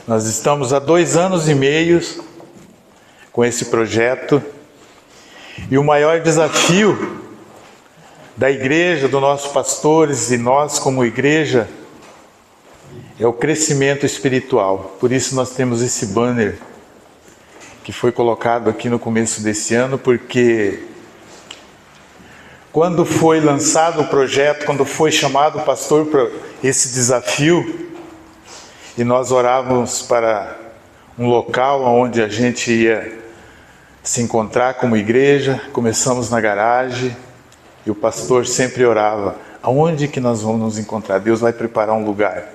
Nós estamos há 2 anos e meio com esse projeto e o maior desafio da igreja, dos nossos pastores e nós como igreja é o crescimento espiritual. Por isso nós temos esse banner que foi colocado aqui no começo desse ano, porque quando foi lançado o projeto, quando foi chamado o pastor para esse desafio, e nós orávamos para um local onde a gente ia se encontrar como igreja, começamos na garagem, e o pastor sempre orava, aonde que nós vamos nos encontrar? Deus vai preparar um lugar.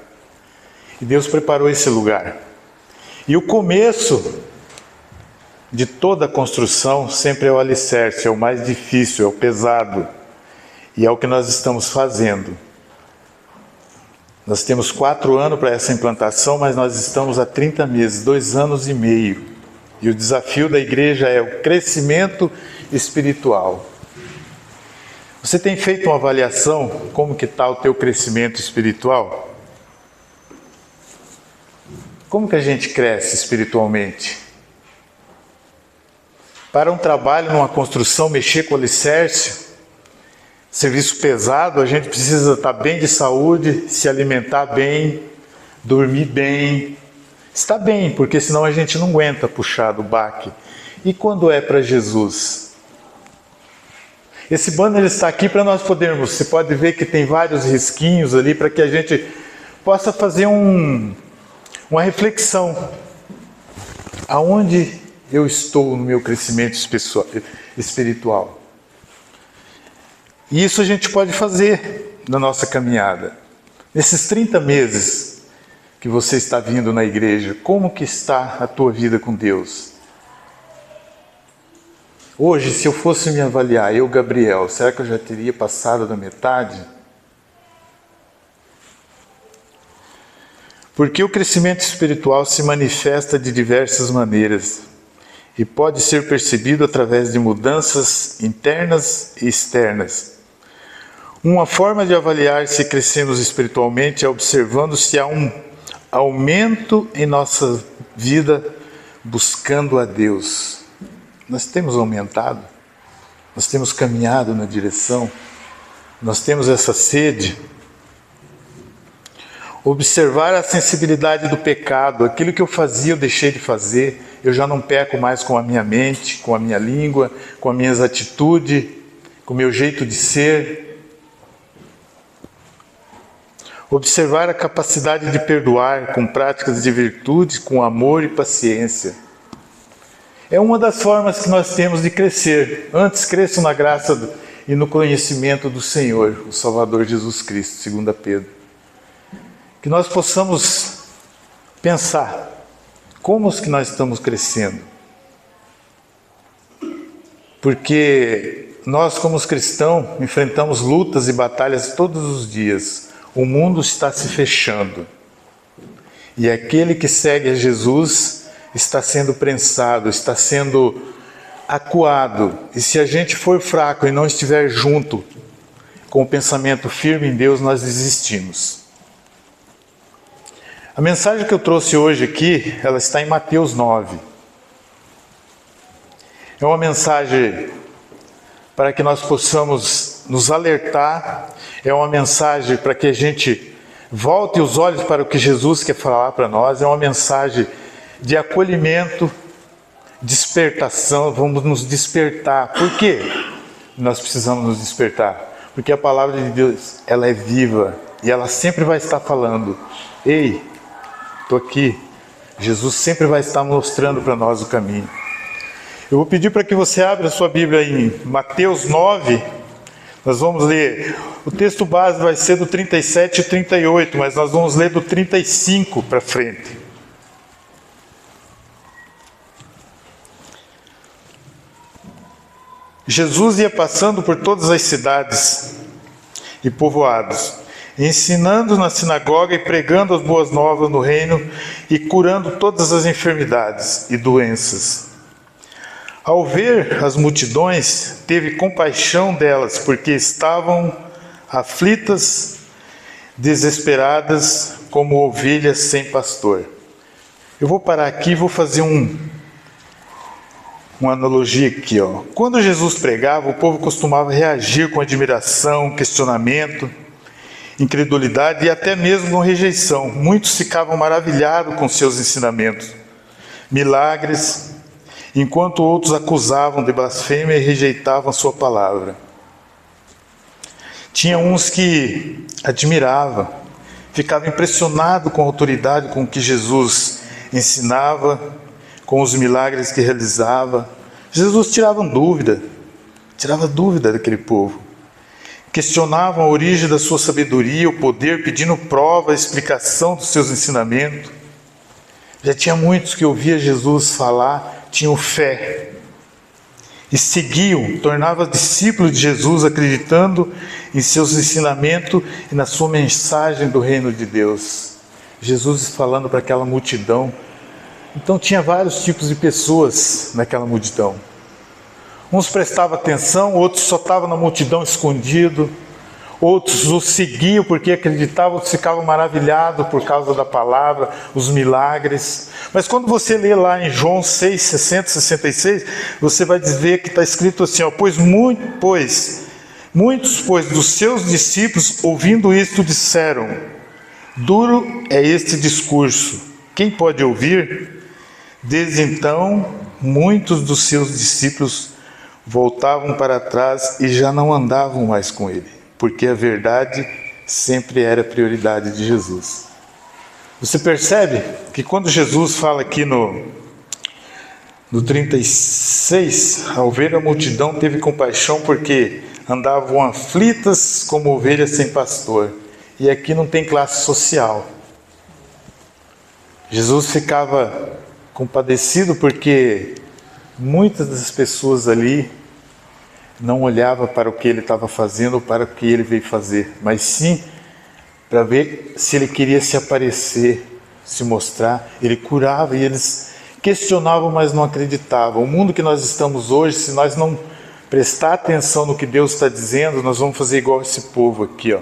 E Deus preparou esse lugar. E o começo de toda a construção sempre é o alicerce, é o mais difícil, é o pesado. E é o que nós estamos fazendo. Nós temos 4 anos para essa implantação, mas nós estamos há 30 meses, 2 anos e meio. E o desafio da igreja é o crescimento espiritual. Você tem feito uma avaliação como que está o teu crescimento espiritual? Como que a gente cresce espiritualmente? Para um trabalho, numa construção, mexer com alicerce, serviço pesado, a gente precisa estar bem de saúde, se alimentar bem, dormir bem, estar bem, porque senão a gente não aguenta puxar do baque. E quando é para Jesus? Esse banner está aqui para nós podermos, você pode ver que tem vários risquinhos ali para que a gente possa fazer uma reflexão. Aonde eu estou no meu crescimento espiritual? E isso a gente pode fazer na nossa caminhada. Nesses 30 meses que você está vindo na igreja, como que está a tua vida com Deus? Hoje, se eu fosse me avaliar, eu, Gabriel, será que eu já teria passado da metade? Porque o crescimento espiritual se manifesta de diversas maneiras e pode ser percebido através de mudanças internas e externas. Uma forma de avaliar se crescemos espiritualmente é observando se há um aumento em nossa vida buscando a Deus. Nós temos aumentado, nós temos caminhado na direção, nós temos essa sede. Observar a sensibilidade do pecado, aquilo que eu fazia eu deixei de fazer, eu já não peco mais com a minha mente, com a minha língua, com as minhas atitudes, com o meu jeito de ser. Observar a capacidade de perdoar com práticas de virtude, com amor e paciência. É uma das formas que nós temos de crescer. Antes cresçam na graça e no conhecimento do Senhor, o Salvador Jesus Cristo, 2 Pedro. Que nós possamos pensar como que nós estamos crescendo. Porque nós, como os cristãos, enfrentamos lutas e batalhas todos os dias. O mundo está se fechando. E aquele que segue a Jesus está sendo prensado, está sendo acuado. E se a gente for fraco e não estiver junto com o pensamento firme em Deus, nós desistimos. A mensagem que eu trouxe hoje aqui, ela está em Mateus 9. É uma mensagem para que nós possamos nos alertar, é uma mensagem para que a gente volte os olhos para o que Jesus quer falar para nós, é uma mensagem de acolhimento, despertação, vamos nos despertar. Por quê? Nós precisamos nos despertar? Porque a palavra de Deus, ela é viva e ela sempre vai estar falando, ei, estou aqui. Jesus sempre vai estar mostrando para nós o caminho. Eu vou pedir para que você abra a sua Bíblia em Mateus 9. Nós vamos ler, o texto base vai ser do 37 e 38, mas nós vamos ler do 35 para frente. Jesus ia passando por todas as cidades e povoados, ensinando na sinagoga e pregando as boas novas no reino e curando todas as enfermidades e doenças. Ao ver as multidões, teve compaixão delas, porque estavam aflitas, desesperadas, como ovelhas sem pastor. Eu vou parar aqui e vou fazer uma analogia aqui. Quando Jesus pregava, o povo costumava reagir com admiração, questionamento, incredulidade e até mesmo com rejeição. Muitos ficavam maravilhados com seus ensinamentos, milagres, enquanto outros acusavam de blasfêmia e rejeitavam a sua palavra. Tinha uns que admiravam, ficavam impressionados com a autoridade com que Jesus ensinava, com os milagres que realizava. Jesus tirava dúvida daquele povo. Questionavam a origem da sua sabedoria, o poder, pedindo prova, explicação dos seus ensinamentos. Já tinha muitos que ouviam Jesus falar, tinham fé e seguiam, tornavam discípulos de Jesus, acreditando em seus ensinamentos e na sua mensagem do reino de Deus. Jesus falando para aquela multidão. Então tinha vários tipos de pessoas naquela multidão. Uns prestavam atenção, outros só estavam na multidão escondido, outros o seguiam porque acreditavam, outros ficavam maravilhados por causa da palavra, os milagres. Mas quando você lê lá em João 6, 60, 66, você vai ver que está escrito assim, muitos dos seus discípulos, ouvindo isto, disseram: duro é este discurso, quem pode ouvir? Desde então, muitos dos seus discípulos voltavam para trás e já não andavam mais com ele, porque a verdade sempre era a prioridade de Jesus. Você percebe que quando Jesus fala aqui no 36, ao ver a multidão teve compaixão porque andavam aflitas como ovelhas sem pastor. E aqui não tem classe social. Jesus ficava compadecido porque muitas das pessoas ali não olhavam para o que ele estava fazendo ou para o que ele veio fazer, mas sim para ver se ele queria se aparecer, se mostrar. Ele curava e eles questionavam, mas não acreditavam. O mundo que nós estamos hoje, se nós não prestar atenção no que Deus está dizendo, nós vamos fazer igual esse povo aqui.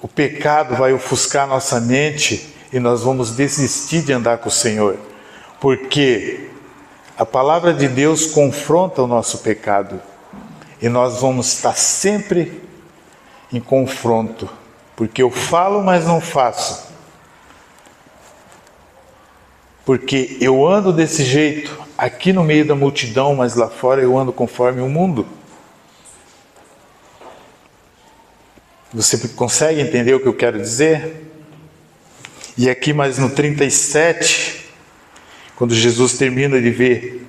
O pecado vai ofuscar nossa mente e nós vamos desistir de andar com o Senhor, porque a palavra de Deus confronta o nosso pecado e nós vamos estar sempre em confronto, porque eu falo, mas não faço, porque eu ando desse jeito aqui no meio da multidão, mas lá fora eu ando conforme o mundo. Você consegue entender o que eu quero dizer? E aqui mais no 37, quando Jesus termina de ver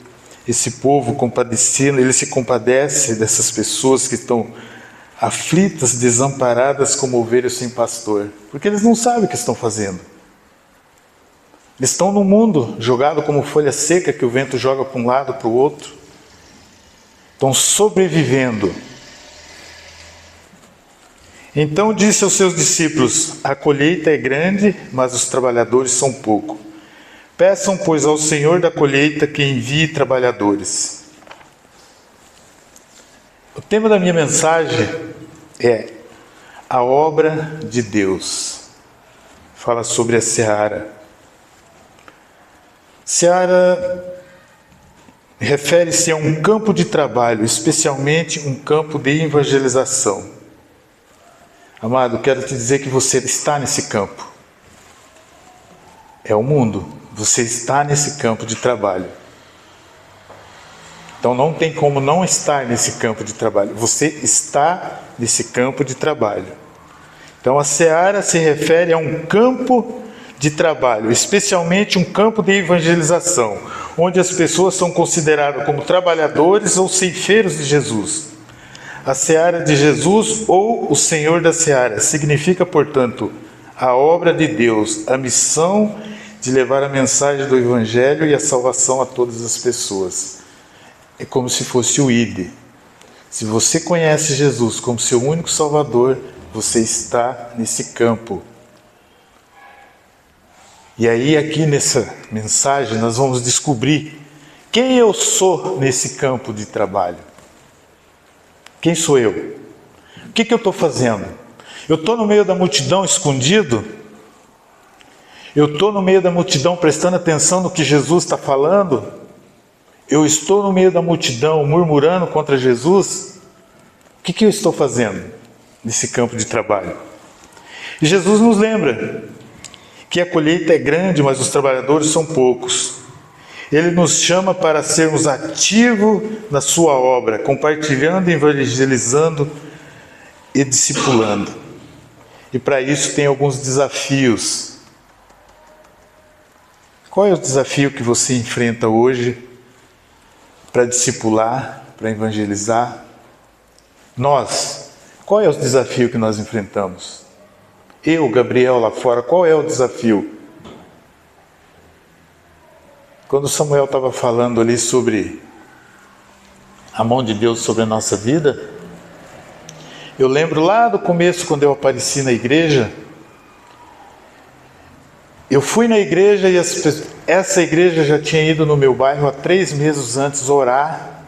esse povo compadecendo, ele se compadece dessas pessoas que estão aflitas, desamparadas como ovelhas sem pastor, porque eles não sabem o que estão fazendo. Eles estão no mundo, jogados como folha seca que o vento joga para um lado, para o outro. Estão sobrevivendo. Então disse aos seus discípulos: a colheita é grande, mas os trabalhadores são poucos. Peçam, pois, ao Senhor da colheita que envie trabalhadores. O tema da minha mensagem é a obra de Deus. Fala sobre a seara. Seara refere-se a um campo de trabalho, especialmente um campo de evangelização. Amado, quero te dizer que você está nesse campo. É o mundo. Você está nesse campo de trabalho. Então não tem como não estar nesse campo de trabalho. Você está nesse campo de trabalho. Então a seara se refere a um campo de trabalho, especialmente um campo de evangelização, onde as pessoas são consideradas como trabalhadores ou ceifeiros de Jesus. A seara de Jesus, ou o Senhor da seara, significa, portanto, a obra de Deus, a missão de levar a mensagem do Evangelho e a salvação a todas as pessoas. É como se fosse o ID. Se você conhece Jesus como seu único Salvador, você está nesse campo. E aí, aqui nessa mensagem, nós vamos descobrir quem eu sou nesse campo de trabalho. Quem sou eu? O que eu estou fazendo? Eu estou no meio da multidão escondido? Eu estou no meio da multidão prestando atenção no que Jesus está falando? Eu estou no meio da multidão murmurando contra Jesus? O que eu estou fazendo nesse campo de trabalho? E Jesus nos lembra que a colheita é grande, mas os trabalhadores são poucos. Ele nos chama para sermos ativos na sua obra, compartilhando, evangelizando e discipulando. E para isso tem alguns desafios. Qual é o desafio que você enfrenta hoje para discipular, para evangelizar? Nós, qual é o desafio que nós enfrentamos? Eu, Gabriel, lá fora, qual é o desafio? Quando Samuel estava falando ali sobre a mão de Deus sobre a nossa vida, eu lembro lá do começo, quando eu apareci na igreja, eu fui na igreja e essa igreja já tinha ido no meu bairro há 3 meses antes orar,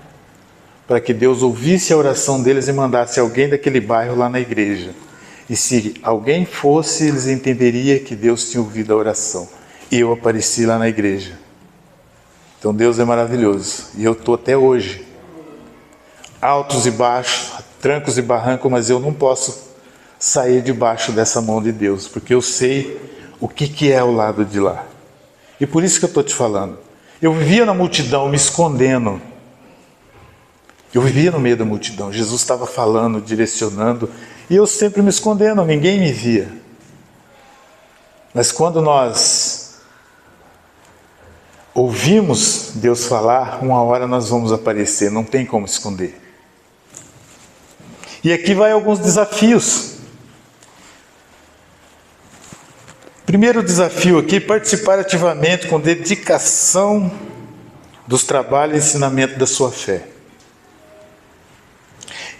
para que Deus ouvisse a oração deles e mandasse alguém daquele bairro lá na igreja. E se alguém fosse, eles entenderiam que Deus tinha ouvido a oração. E eu apareci lá na igreja. Então Deus é maravilhoso. E eu estou até hoje. Altos e baixos, trancos e barrancos, mas eu não posso sair debaixo dessa mão de Deus, porque eu sei o que é o lado de lá. E por isso que eu estou te falando. Eu vivia na multidão, me escondendo. Eu vivia no meio da multidão. Jesus estava falando, direcionando, e eu sempre me escondendo, ninguém me via. Mas quando nós ouvimos Deus falar, uma hora nós vamos aparecer, não tem como esconder. E aqui vai alguns desafios. Primeiro desafio aqui, participar ativamente com dedicação dos trabalhos e ensinamento da sua fé.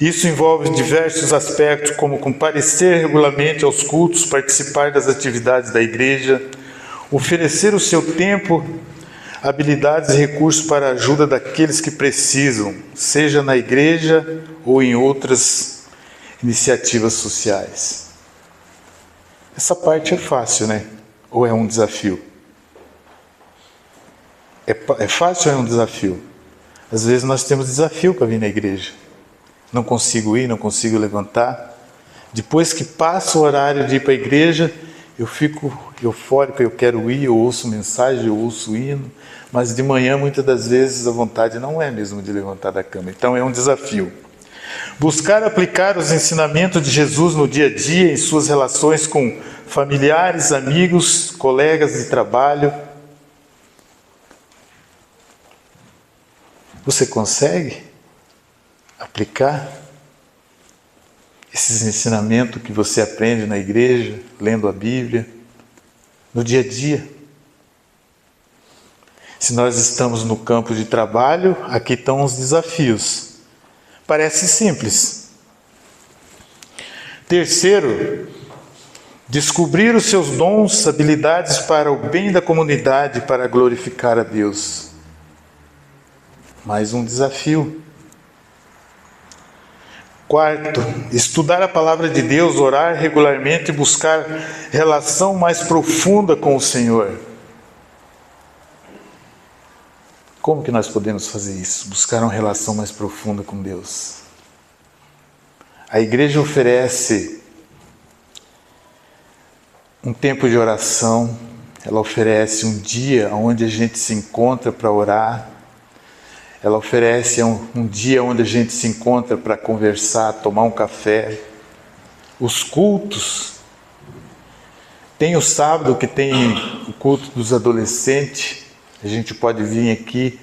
Isso envolve diversos aspectos, como comparecer regularmente aos cultos, participar das atividades da igreja, oferecer o seu tempo, habilidades e recursos para a ajuda daqueles que precisam, seja na igreja ou em outras iniciativas sociais. Essa parte é fácil, né? Ou é um desafio? É fácil ou é um desafio? Às vezes nós temos desafio para vir na igreja. Não consigo ir, não consigo levantar. Depois que passa o horário de ir para a igreja, eu fico eufórico, eu quero ir, eu ouço mensagem, eu ouço hino, mas de manhã, muitas das vezes, a vontade não é mesmo de levantar da cama. Então é um desafio. Buscar aplicar os ensinamentos de Jesus no dia a dia, em suas relações com familiares, amigos, colegas de trabalho. Você consegue aplicar esses ensinamentos que você aprende na igreja, lendo a Bíblia, no dia a dia? Se nós estamos no campo de trabalho, aqui estão os desafios. Parece simples. Terceiro, descobrir os seus dons, habilidades para o bem da comunidade, para glorificar a Deus. Mais um desafio. Quarto, estudar a palavra de Deus, orar regularmente e buscar relação mais profunda com o Senhor. Como que nós podemos fazer isso? Buscar uma relação mais profunda com Deus. A igreja oferece um tempo de oração, ela oferece um dia onde a gente se encontra para orar, ela oferece um dia onde a gente se encontra para conversar, tomar um café. Os cultos, tem o sábado que tem o culto dos adolescentes, a gente pode vir aqui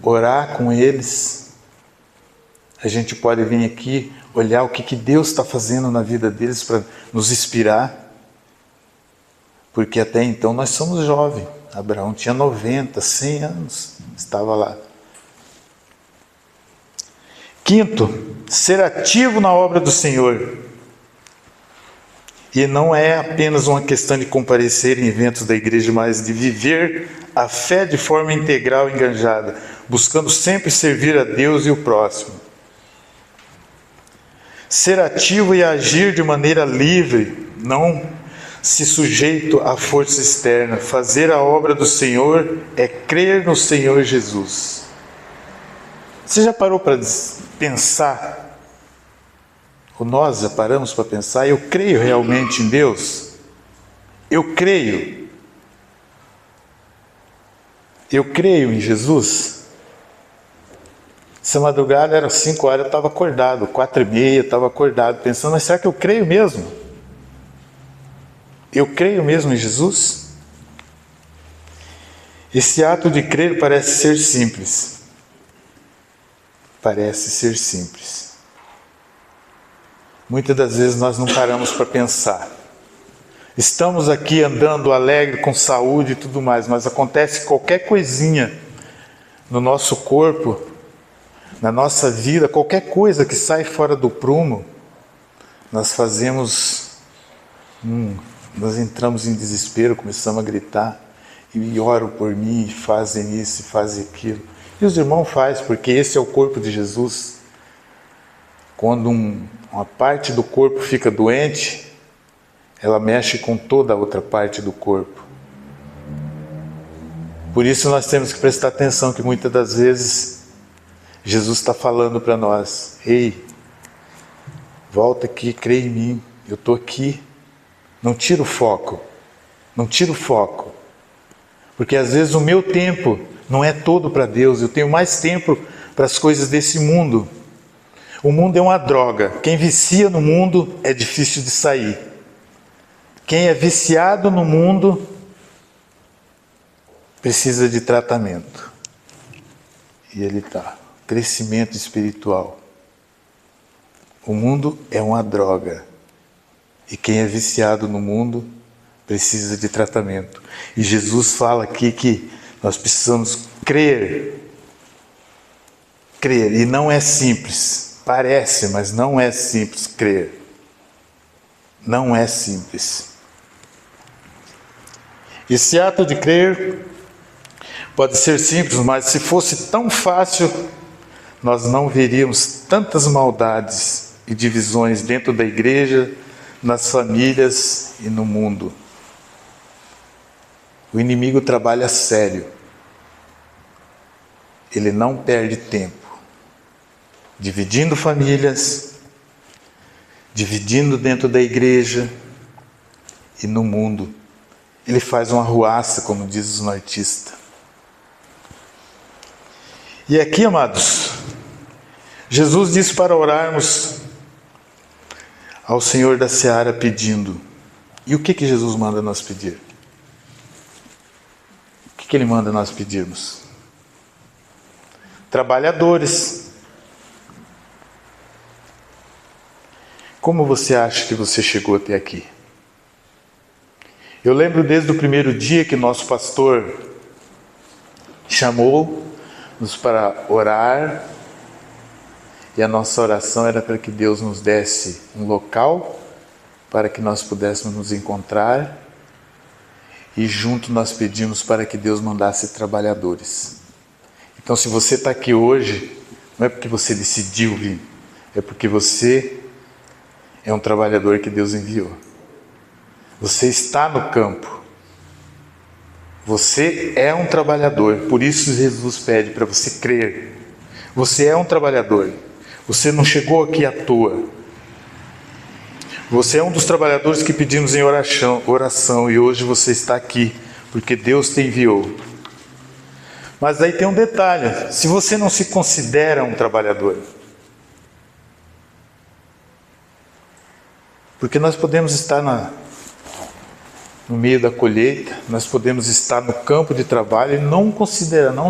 orar com eles, a gente pode vir aqui olhar o que Deus está fazendo na vida deles para nos inspirar, porque até então nós somos jovens. Abraão tinha 90, 100 anos, estava lá. Quinto, ser ativo na obra do Senhor. E não é apenas uma questão de comparecer em eventos da igreja, mas de viver a fé de forma integral e engajada, buscando sempre servir a Deus e o próximo. Ser ativo e agir de maneira livre, não se sujeito à força externa. Fazer a obra do Senhor é crer no Senhor Jesus. Você já parou para pensar? Ou nós já paramos para pensar? Eu creio realmente em Deus? Eu creio. Eu creio em Jesus? Essa madrugada era 5 horas, eu estava acordado, 4h30, estava acordado, pensando, mas será que eu creio mesmo? Eu creio mesmo em Jesus? Esse ato de crer parece ser simples. Parece ser simples. Muitas das vezes nós não paramos para pensar. Estamos aqui andando alegre, com saúde e tudo mais, mas acontece qualquer coisinha no nosso corpo, na nossa vida, qualquer coisa que sai fora do prumo, nós nós entramos em desespero, começamos a gritar, e oram por mim, e fazem isso, e fazem aquilo. E os irmãos fazem, porque esse é o corpo de Jesus. Quando uma parte do corpo fica doente, ela mexe com toda a outra parte do corpo. Por isso nós temos que prestar atenção que muitas das vezes Jesus está falando para nós: ei, volta aqui, crê em mim, eu estou aqui. Não tira o foco, não tira o foco. Porque às vezes o meu tempo não é todo para Deus, eu tenho mais tempo para as coisas desse mundo. O mundo é uma droga, quem vicia no mundo é difícil de sair. Quem é viciado no mundo precisa de tratamento. E ele está. Crescimento espiritual. O mundo é uma droga. E quem é viciado no mundo precisa de tratamento. E Jesus fala aqui que nós precisamos crer. Crer. E não é simples. Parece, mas não é simples crer. Não é simples. Esse ato de crer pode ser simples, mas se fosse tão fácil, nós não veríamos tantas maldades e divisões dentro da igreja, nas famílias e no mundo. O inimigo trabalha sério. Ele não perde tempo. Dividindo famílias, dividindo dentro da igreja e no mundo. Ele faz uma arruaça, como diz os nortistas. E aqui, amados, Jesus disse para orarmos ao Senhor da Seara pedindo. E o que Jesus manda nós pedir? O que Ele manda nós pedirmos? Trabalhadores. Como você acha que você chegou até aqui? Eu lembro desde o primeiro dia que nosso pastor chamou-nos para orar, e a nossa oração era para que Deus nos desse um local para que nós pudéssemos nos encontrar, e junto nós pedimos para que Deus mandasse trabalhadores. Então, se você está aqui hoje, não é porque você decidiu vir, é porque você é um trabalhador que Deus enviou. Você está no campo. Você é um trabalhador. Por isso Jesus pede para você crer. Você é um trabalhador. Você não chegou aqui à toa. Você é um dos trabalhadores que pedimos em oração, e hoje você está aqui porque Deus te enviou. Mas aí tem um detalhe: se você não se considera um trabalhador, porque nós podemos estar no meio da colheita, nós podemos estar no campo de trabalho e não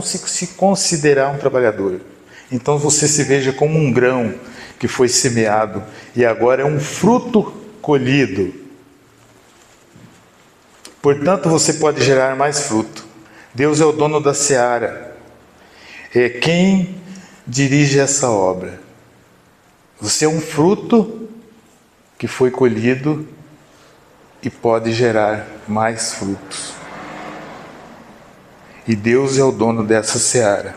se considerar um trabalhador. Então você se veja como um grão que foi semeado e agora é um fruto colhido. Portanto, você pode gerar mais fruto. Deus é o dono da seara. É quem dirige essa obra. Você é um fruto que foi colhido e pode gerar mais frutos. E Deus é o dono dessa seara.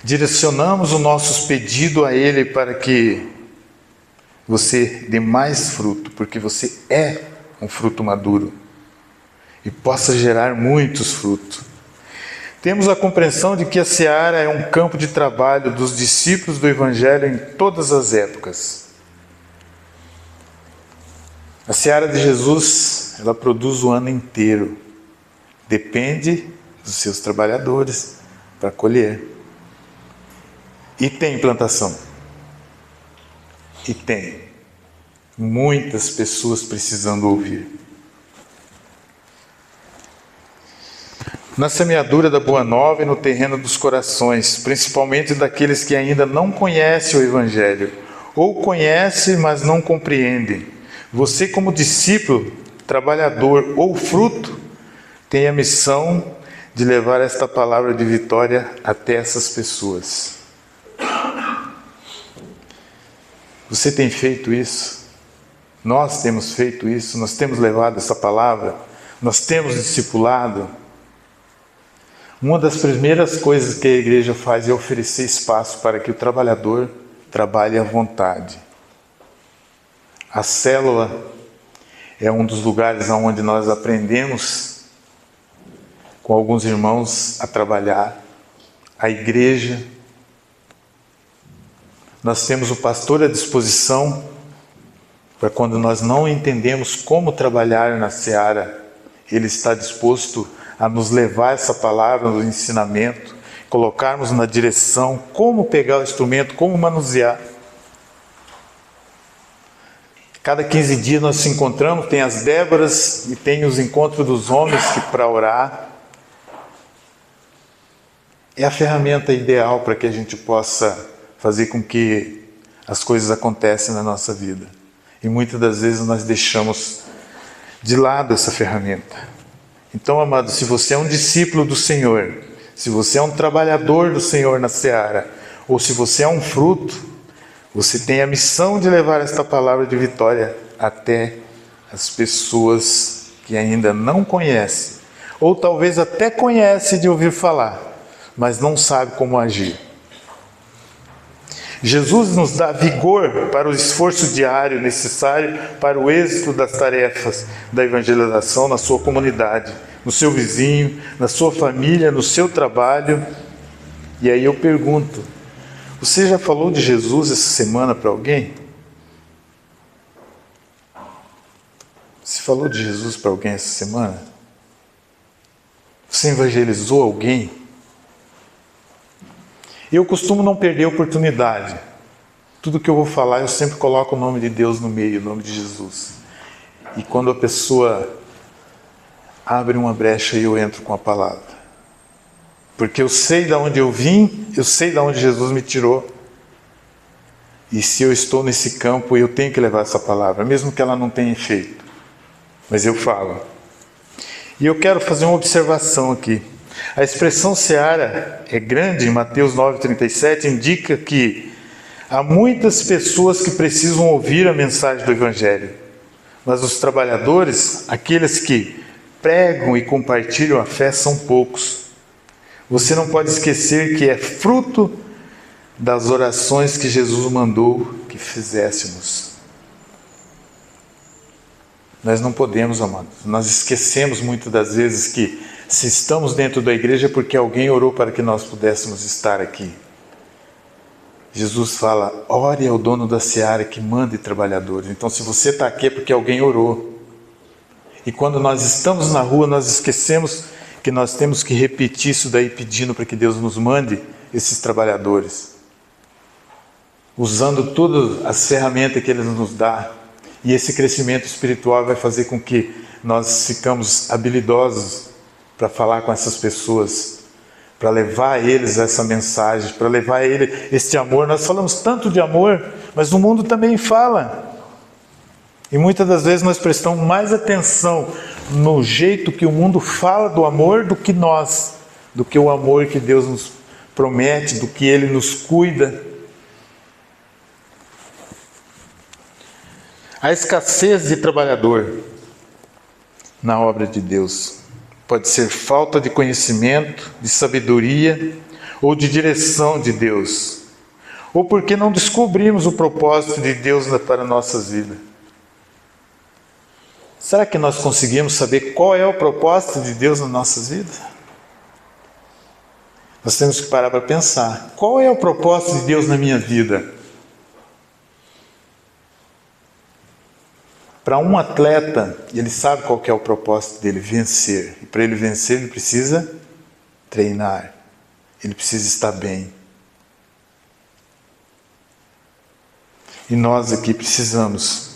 Direcionamos os nossos pedidos a Ele para que você dê mais fruto, porque você é um fruto maduro e possa gerar muitos frutos. Temos a compreensão de que a seara é um campo de trabalho dos discípulos do Evangelho em todas as épocas. A seara de Jesus, ela produz o ano inteiro. Depende dos seus trabalhadores para colher. E tem plantação. E tem muitas pessoas precisando ouvir. Na semeadura da Boa Nova e no terreno dos corações, principalmente daqueles que ainda não conhecem o Evangelho, ou conhecem, mas não compreendem. Você, como discípulo, trabalhador ou fruto, tem a missão de levar esta palavra de vitória até essas pessoas. Você tem feito isso? Nós temos feito isso? Nós temos levado essa palavra? Nós temos discipulado? Uma das primeiras coisas que a igreja faz é oferecer espaço para que o trabalhador trabalhe à vontade. A célula é um dos lugares onde nós aprendemos com alguns irmãos a trabalhar. A igreja, nós temos o pastor à disposição para quando nós não entendemos como trabalhar na seara, ele está disposto a nos levar essa palavra no ensinamento, colocarmos na direção, como pegar o instrumento, como manusear. Cada 15 dias nós nos encontramos, tem as Déboras e tem os encontros dos homens que para orar. É a ferramenta ideal para que a gente possa fazer com que as coisas aconteçam na nossa vida. E muitas das vezes nós deixamos de lado essa ferramenta. Então, amado, se você é um discípulo do Senhor, se você é um trabalhador do Senhor na seara, ou se você é um fruto, você tem a missão de levar esta palavra de vitória até as pessoas que ainda não conhecem, ou talvez até conhecem de ouvir falar, mas não sabem como agir. Jesus nos dá vigor para o esforço diário necessário para o êxito das tarefas da evangelização na sua comunidade, no seu vizinho, na sua família, no seu trabalho. E aí eu pergunto, você já falou de Jesus essa semana para alguém? Você falou de Jesus para alguém essa semana? Você evangelizou alguém? Eu costumo não perder a oportunidade. Tudo que eu vou falar, eu sempre coloco o nome de Deus no meio, o nome de Jesus. E quando a pessoa abre uma brecha, eu entro com a palavra. Porque eu sei de onde eu vim, eu sei de onde Jesus me tirou. E se eu estou nesse campo, eu tenho que levar essa palavra, mesmo que ela não tenha efeito. Mas eu falo. E eu quero fazer uma observação aqui. A expressão seara é grande, em Mateus 9,37, indica que há muitas pessoas que precisam ouvir a mensagem do Evangelho. Mas os trabalhadores, aqueles que pregam e compartilham a fé, são poucos. Você não pode esquecer que é fruto das orações que Jesus mandou que fizéssemos. Nós não podemos, amados. Nós esquecemos muitas das vezes que se estamos dentro da igreja é porque alguém orou para que nós pudéssemos estar aqui. Jesus fala, ore ao dono da seara que mande trabalhadores. Então se você está aqui é porque alguém orou. E quando nós estamos na rua, nós esquecemos que nós temos que repetir isso daí pedindo para que Deus nos mande esses trabalhadores. Usando todas as ferramentas que Ele nos dá. E esse crescimento espiritual vai fazer com que nós ficamos habilidosos para falar com essas pessoas, para levar a eles essa mensagem, para levar a eles este amor. Nós falamos tanto de amor, mas o mundo também fala. E muitas das vezes nós prestamos mais atenção no jeito que o mundo fala do amor do que nós, do que o amor que Deus nos promete, do que Ele nos cuida. A escassez de trabalhador na obra de Deus pode ser falta de conhecimento, de sabedoria ou de direção de Deus. Ou porque não descobrimos o propósito de Deus para nossas vidas? Será que nós conseguimos saber qual é o propósito de Deus nas nossas vidas? Nós temos que parar para pensar. Qual é o propósito de Deus na minha vida? Para um atleta, ele sabe qual que é o propósito dele, vencer. E para ele vencer, ele precisa treinar. Ele precisa estar bem. E nós aqui precisamos.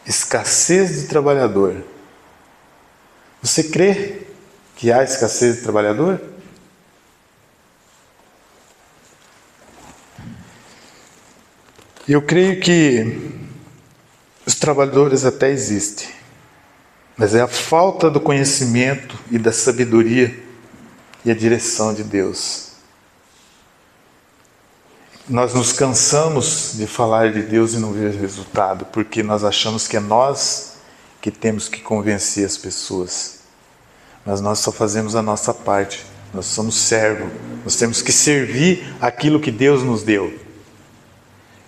Escassez de trabalhador. Você crê que há escassez de trabalhador? Eu creio que os trabalhadores até existem, mas é a falta do conhecimento e da sabedoria e a direção de Deus. Nós nos cansamos de falar de Deus e não ver resultado, porque nós achamos que é nós que temos que convencer as pessoas. Mas nós só fazemos a nossa parte, nós somos servos, nós temos que servir aquilo que Deus nos deu.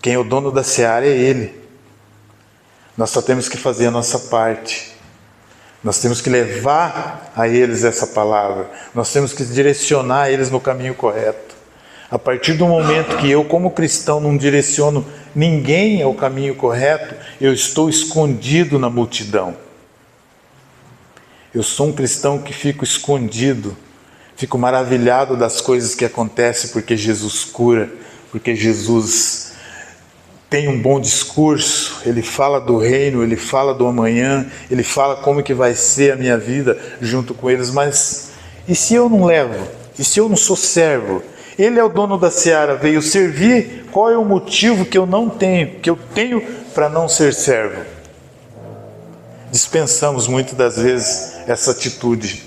Quem é o dono da seara é Ele. Nós só temos que fazer a nossa parte. Nós temos que levar a eles essa palavra. Nós temos que direcionar eles no caminho correto. A partir do momento que eu, como cristão, não direciono ninguém ao caminho correto, eu estou escondido na multidão. Eu sou um cristão que fico escondido, fico maravilhado das coisas que acontecem porque Jesus cura, porque Jesus tem um bom discurso, ele fala do reino, ele fala do amanhã, ele fala como que vai ser a minha vida junto com eles, mas e se eu não levo? E se eu não sou servo? Ele é o dono da seara, veio servir, qual é o motivo que eu não tenho, que eu tenho para não ser servo? Dispensamos muitas das vezes essa atitude,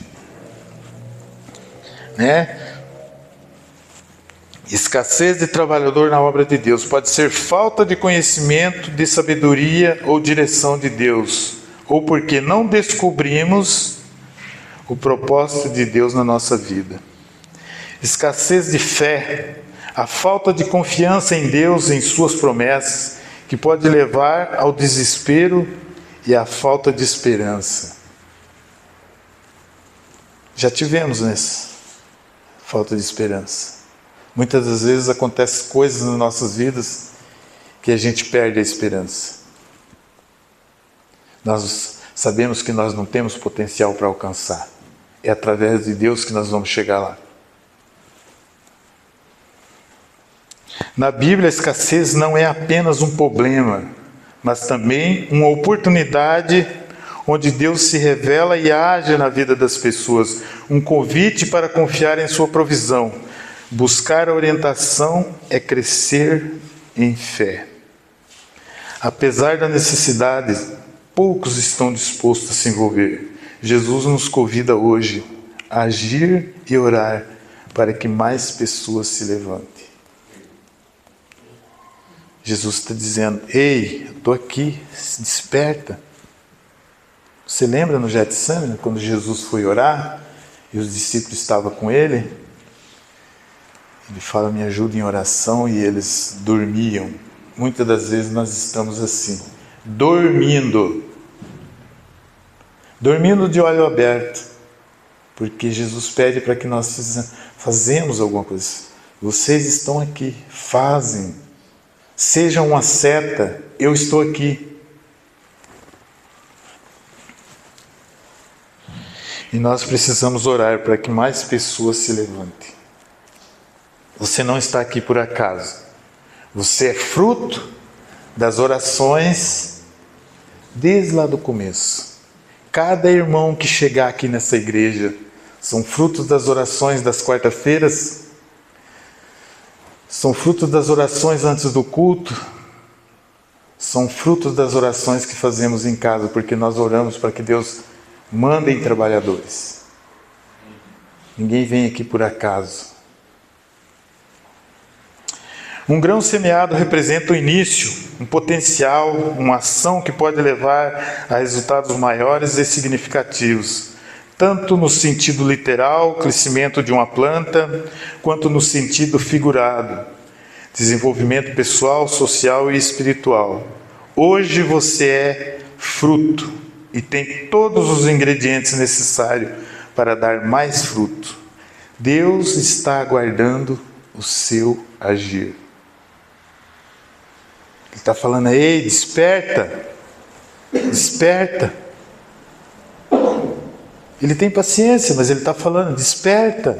né? Escassez de trabalhador na obra de Deus pode ser falta de conhecimento, de sabedoria ou direção de Deus, ou porque não descobrimos o propósito de Deus na nossa vida. Escassez de fé, a falta de confiança em Deus, em suas promessas, que pode levar ao desespero e à falta de esperança. Já tivemos nessa falta de esperança. Muitas das vezes acontecem coisas nas nossas vidas que a gente perde a esperança. Nós sabemos que nós não temos potencial para alcançar. É através de Deus que nós vamos chegar lá. Na Bíblia, a escassez não é apenas um problema, mas também uma oportunidade onde Deus se revela e age na vida das pessoas. Um convite para confiar em sua provisão. Buscar a orientação é crescer em fé. Apesar da necessidade, poucos estão dispostos a se envolver. Jesus nos convida hoje a agir e orar para que mais pessoas se levantem. Jesus está dizendo, ei, eu estou aqui, se desperta. Você lembra no Getsemane, quando Jesus foi orar e os discípulos estavam com ele? Ele fala, me ajuda em oração, e eles dormiam. Muitas das vezes nós estamos assim, dormindo de olho aberto, porque Jesus pede para que nós fazemos alguma coisa. Vocês estão aqui, fazem. Sejam uma seta, eu estou aqui. E nós precisamos orar para que mais pessoas se levantem. Você não está aqui por acaso. Você é fruto das orações desde lá do começo. Cada irmão que chegar aqui nessa igreja são frutos das orações das quarta-feiras, são frutos das orações antes do culto, são frutos das orações que fazemos em casa, porque nós oramos para que Deus mande trabalhadores. Ninguém vem aqui por acaso. Um grão semeado representa o início, um potencial, uma ação que pode levar a resultados maiores e significativos, tanto no sentido literal, crescimento de uma planta, quanto no sentido figurado, desenvolvimento pessoal, social e espiritual. Hoje você é fruto e tem todos os ingredientes necessários para dar mais fruto. Deus está aguardando o seu agir. Ele está falando, ei, desperta, desperta. Ele tem paciência, mas ele está falando, desperta.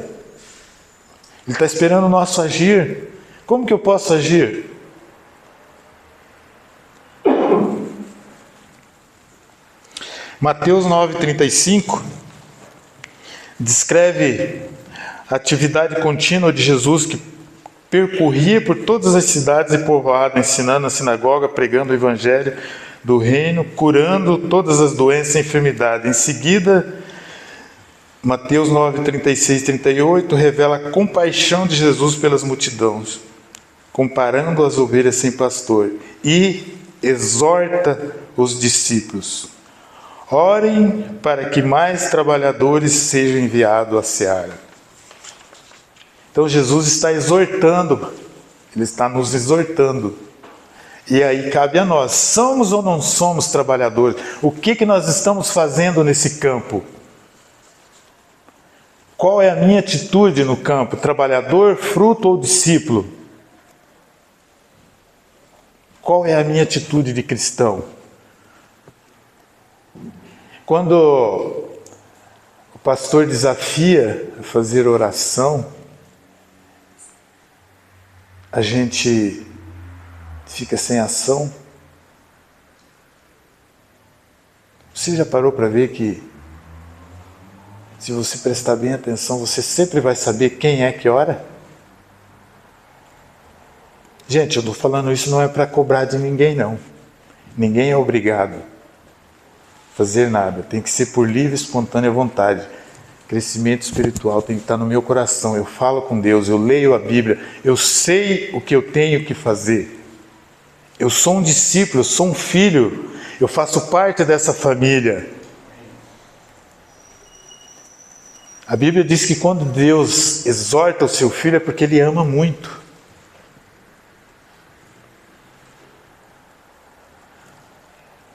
Ele está esperando o nosso agir. Como que eu posso agir? Mateus 9,35 descreve a atividade contínua de Jesus que percorria por todas as cidades e povoados, ensinando na sinagoga, pregando o evangelho do reino, curando todas as doenças e enfermidades. Em seguida, Mateus 9, 36 e 38 revela a compaixão de Jesus pelas multidões, comparando as ovelhas sem pastor, e exorta os discípulos: orem para que mais trabalhadores sejam enviados à seara. Então Jesus está exortando, Ele está nos exortando. E aí cabe a nós, somos ou não somos trabalhadores? O que nós estamos fazendo nesse campo? Qual é a minha atitude no campo? Trabalhador, fruto ou discípulo? Qual é a minha atitude de cristão? Quando o pastor desafia a fazer oração, a gente fica sem ação. Você já parou para ver que, se você prestar bem atenção, você sempre vai saber quem é que ora? Gente, eu estou falando isso não é para cobrar de ninguém, não. Ninguém é obrigado a fazer nada. Tem que ser por livre e espontânea vontade. Crescimento espiritual tem que estar no meu coração. Eu falo com Deus, eu leio a Bíblia, eu sei o que eu tenho que fazer. Eu sou um discípulo, eu sou um filho, eu faço parte dessa família. A Bíblia diz que quando Deus exorta o seu filho é porque Ele ama muito.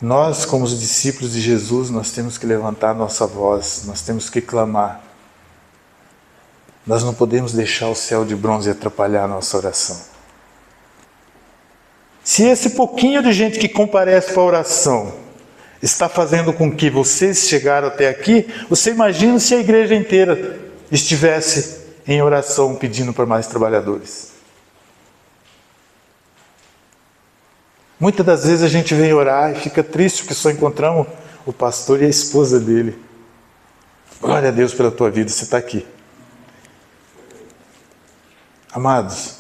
Nós, como os discípulos de Jesus, nós temos que levantar a nossa voz, nós temos que clamar. Nós não podemos deixar o céu de bronze atrapalhar a nossa oração. Se esse pouquinho de gente que comparece para a oração está fazendo com que vocês chegaram até aqui, você imagina se a igreja inteira estivesse em oração pedindo por mais trabalhadores. Muitas das vezes a gente vem orar e fica triste porque só encontramos o pastor e a esposa dele. Glória a Deus pela tua vida, você está aqui. Amados,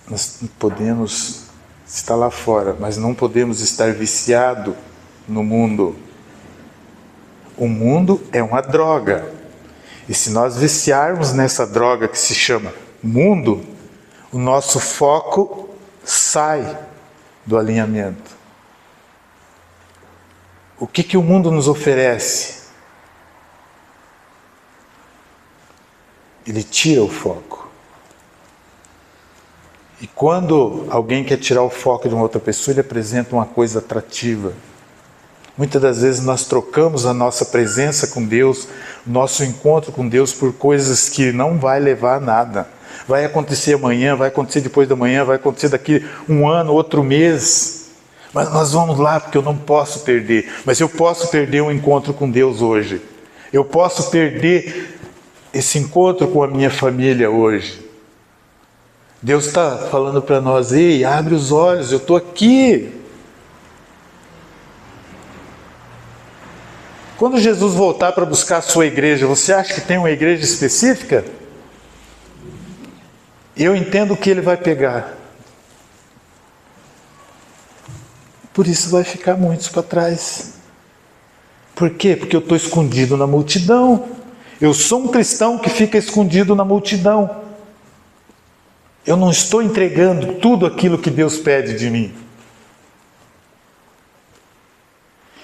nós podemos estar lá fora, mas não podemos estar viciados no mundo. O mundo é uma droga. E se nós viciarmos nessa droga que se chama mundo, o nosso foco sai do alinhamento. O que o mundo nos oferece? Ele tira o foco. E quando alguém quer tirar o foco de uma outra pessoa, ele apresenta uma coisa atrativa. Muitas das vezes nós trocamos a nossa presença com Deus, o nosso encontro com Deus por coisas que não vai levar a nada. Vai acontecer amanhã, vai acontecer depois da manhã, vai acontecer daqui um ano, outro mês. Mas nós vamos lá porque eu não posso perder. Mas eu posso perder um encontro com Deus hoje. Eu posso perder esse encontro com a minha família hoje. Deus está falando para nós, ei, abre os olhos, eu estou aqui. Quando Jesus voltar para buscar a sua igreja, você acha que tem uma igreja específica? Eu entendo que Ele vai pegar. Por isso vai ficar muitos para trás. Por quê? Porque eu estou escondido na multidão. Eu sou um cristão que fica escondido na multidão. Eu não estou entregando tudo aquilo que Deus pede de mim.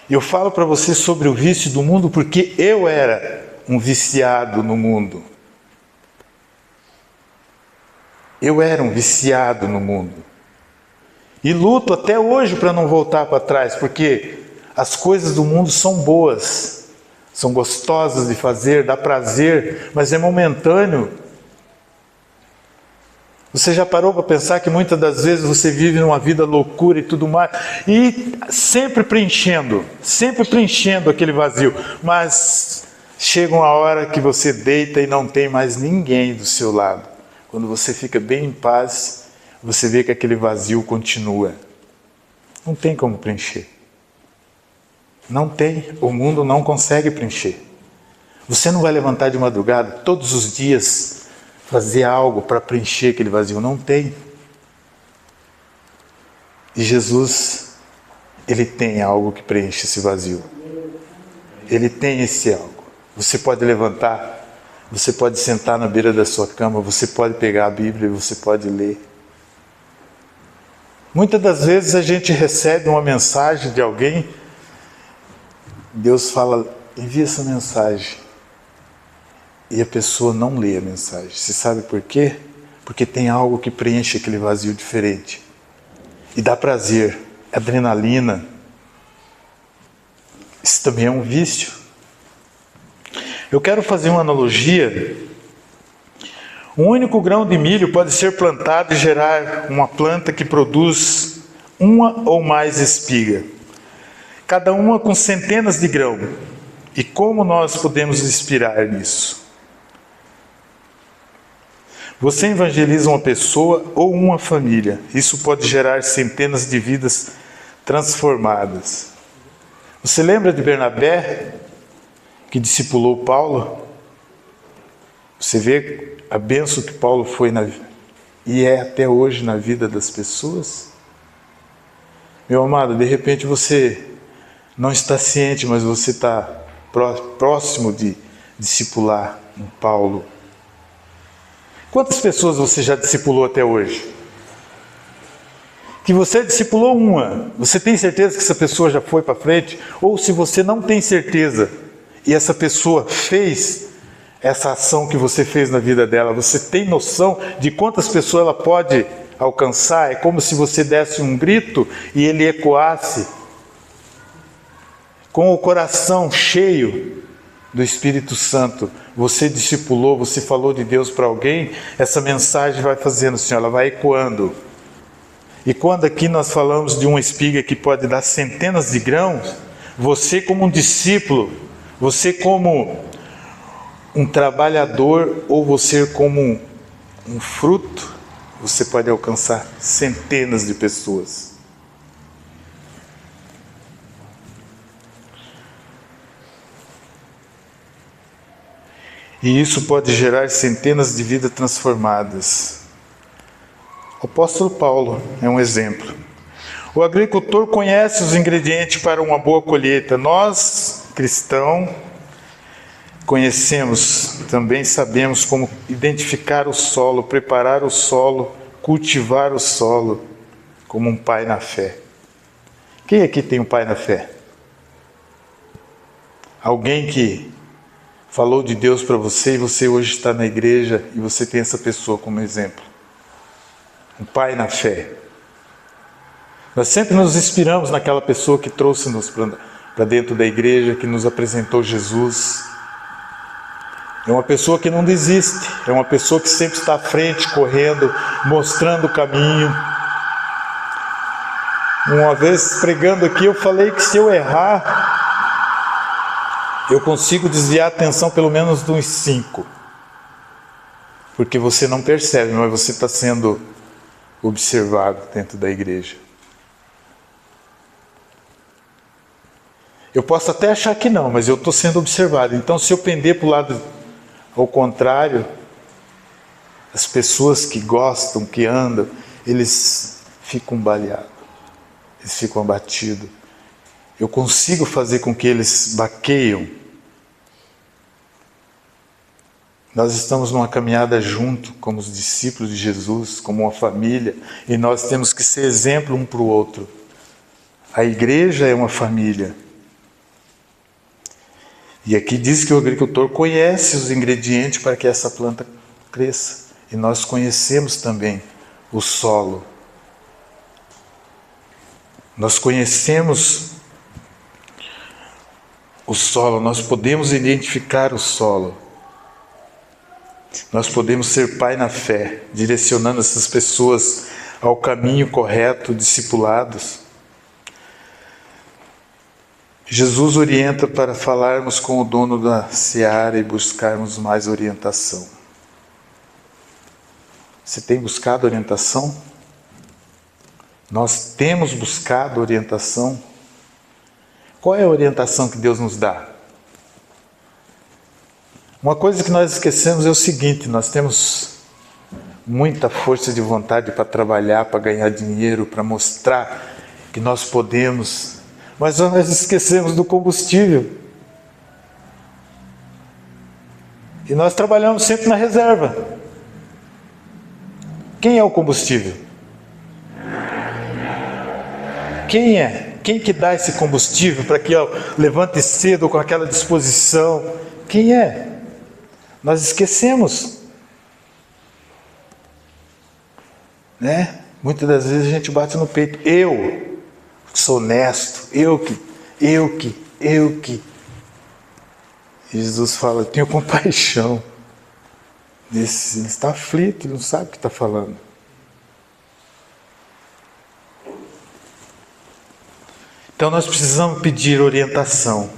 Eu falo para você sobre o vício do mundo porque eu era um viciado no mundo. Eu era um viciado no mundo. E luto até hoje para não voltar para trás, porque as coisas do mundo são boas, são gostosas de fazer, dá prazer, mas é momentâneo. Você já parou para pensar que muitas das vezes você vive numa vida loucura e tudo mais, e sempre preenchendo aquele vazio, mas chega uma hora que você deita e não tem mais ninguém do seu lado. Quando você fica bem em paz, você vê que aquele vazio continua. Não tem como preencher. Não tem, o mundo não consegue preencher. Você não vai levantar de madrugada todos os dias fazer algo para preencher aquele vazio, não tem. E Jesus, Ele tem algo que preenche esse vazio. Ele tem esse algo. Você pode levantar, você pode sentar na beira da sua cama, você pode pegar a Bíblia e você pode ler. Muitas das vezes a gente recebe uma mensagem de alguém, Deus fala, envia essa mensagem. E a pessoa não lê a mensagem. Você sabe por quê? Porque tem algo que preenche aquele vazio diferente. E dá prazer, adrenalina. Isso também é um vício. Eu quero fazer uma analogia. Um único grão de milho pode ser plantado e gerar uma planta que produz uma ou mais espigas. Cada uma com centenas de grãos. E como nós podemos inspirar nisso? Você evangeliza uma pessoa ou uma família. Isso pode gerar centenas de vidas transformadas. Você lembra de Bernabé, que discipulou Paulo? Você vê a bênção que Paulo foi e é até hoje na vida das pessoas? Meu amado, de repente você não está ciente, mas você está próximo de discipular um Paulo. Quantas pessoas você já discipulou até hoje? Que você discipulou uma, você tem certeza que essa pessoa já foi para frente? Ou se você não tem certeza e essa pessoa fez essa ação que você fez na vida dela, você tem noção de quantas pessoas ela pode alcançar? É como se você desse um grito e ele ecoasse com o coração cheio do Espírito Santo. Você discipulou, você falou de Deus para alguém, essa mensagem vai fazendo assim, ela vai ecoando. E quando aqui nós falamos de uma espiga que pode dar centenas de grãos, você como um discípulo, você como um trabalhador ou você como um fruto, você pode alcançar centenas de pessoas. E isso pode gerar centenas de vidas transformadas. O apóstolo Paulo é um exemplo. O agricultor conhece os ingredientes para uma boa colheita. Nós, cristãos, conhecemos, também sabemos como identificar o solo, preparar o solo, cultivar o solo, como um pai na fé. Quem aqui tem um pai na fé? Alguém que falou de Deus para você e você hoje está na igreja e você tem essa pessoa como exemplo. Um pai na fé. Nós sempre nos inspiramos naquela pessoa que trouxe-nos para dentro da igreja, que nos apresentou Jesus. É uma pessoa que não desiste, é uma pessoa que sempre está à frente, correndo, mostrando o caminho. Uma vez pregando aqui, eu falei que se eu errar, eu consigo desviar a atenção pelo menos de uns 5. Porque você não percebe, mas você está sendo observado dentro da igreja. Eu posso até achar que não, mas eu estou sendo observado. Então, se eu pender para o lado ao contrário, as pessoas que gostam, que andam, eles ficam baleados, eles ficam abatidos. Eu consigo fazer com que eles baqueiam. Nós estamos numa caminhada junto, como os discípulos de Jesus, como uma família, e nós temos que ser exemplo um para o outro. A igreja é uma família. E aqui diz que o agricultor conhece os ingredientes para que essa planta cresça. e nós conhecemos também o solo. Nós conhecemos o solo, nós podemos identificar o solo. Nós podemos ser pai na fé, direcionando essas pessoas ao caminho correto, discipulados. Jesus orienta para falarmos com o dono da seara e buscarmos mais orientação. Você tem buscado orientação? Nós temos buscado orientação? Qual é a orientação que Deus nos dá? Uma coisa que nós esquecemos é o seguinte: nós temos muita força de vontade para trabalhar, para ganhar dinheiro, para mostrar que nós podemos, mas nós esquecemos do combustível. E nós trabalhamos sempre na reserva. Quem é o combustível? Quem é? Quem que dá esse combustível para que levante cedo com aquela disposição? Quem é? Nós esquecemos. Né? Muitas das vezes a gente bate no peito. Eu sou honesto. Eu que. E Jesus fala, tenho compaixão. Ele está aflito, ele não sabe o que está falando. Então nós precisamos pedir orientação.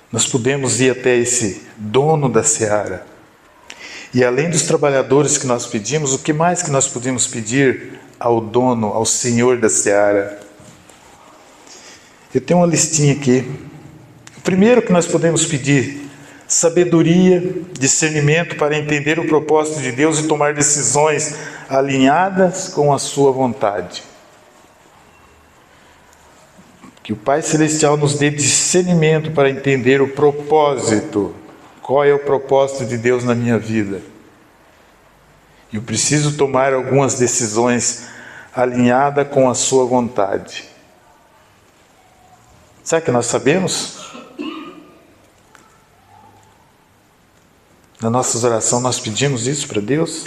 Nós podemos ir até esse dono da seara. E além dos trabalhadores que nós pedimos, o que mais que nós podemos pedir ao dono, ao Senhor da seara? Eu tenho uma listinha aqui. O primeiro que nós podemos pedir: sabedoria, discernimento para entender o propósito de Deus e tomar decisões alinhadas com a sua vontade. Que o Pai Celestial nos dê discernimento para entender o propósito. Qual é o propósito de Deus na minha vida? Eu preciso tomar algumas decisões alinhadas com a sua vontade. Sabe que nós sabemos? Na nossa oração nós pedimos isso para Deus.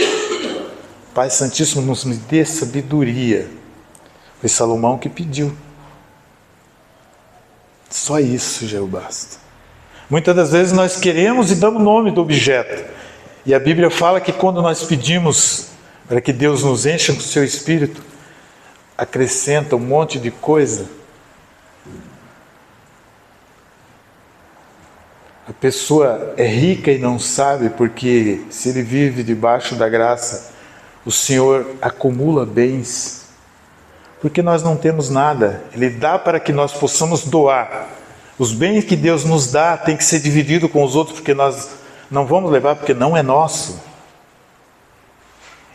Pai Santíssimo, nos dê sabedoria. Foi Salomão que pediu. Só isso já basta. Muitas das vezes nós queremos e damos o nome do objeto. E a Bíblia fala que quando nós pedimos para que Deus nos encha com o seu Espírito, acrescenta um monte de coisa. A pessoa é rica e não sabe, porque se ele vive debaixo da graça, o Senhor acumula bens. Porque nós não temos nada. Ele dá para que nós possamos doar. Os bens que Deus nos dá tem que ser dividido com os outros, porque nós não vamos levar, porque não é nosso.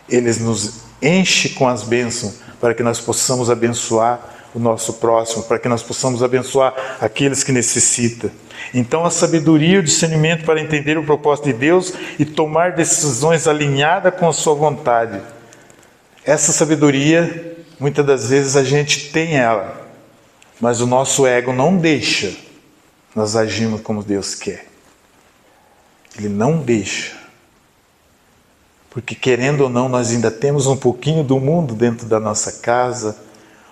Ele nos enche com as bênçãos para que nós possamos abençoar o nosso próximo, para que nós possamos abençoar aqueles que necessitam. Então a sabedoria e o discernimento para entender o propósito de Deus e tomar decisões alinhadas com a sua vontade. Essa sabedoria, muitas das vezes a gente tem ela, mas o nosso ego não deixa nós agirmos como Deus quer. Ele não deixa. Porque querendo ou não, nós ainda temos um pouquinho do mundo dentro da nossa casa,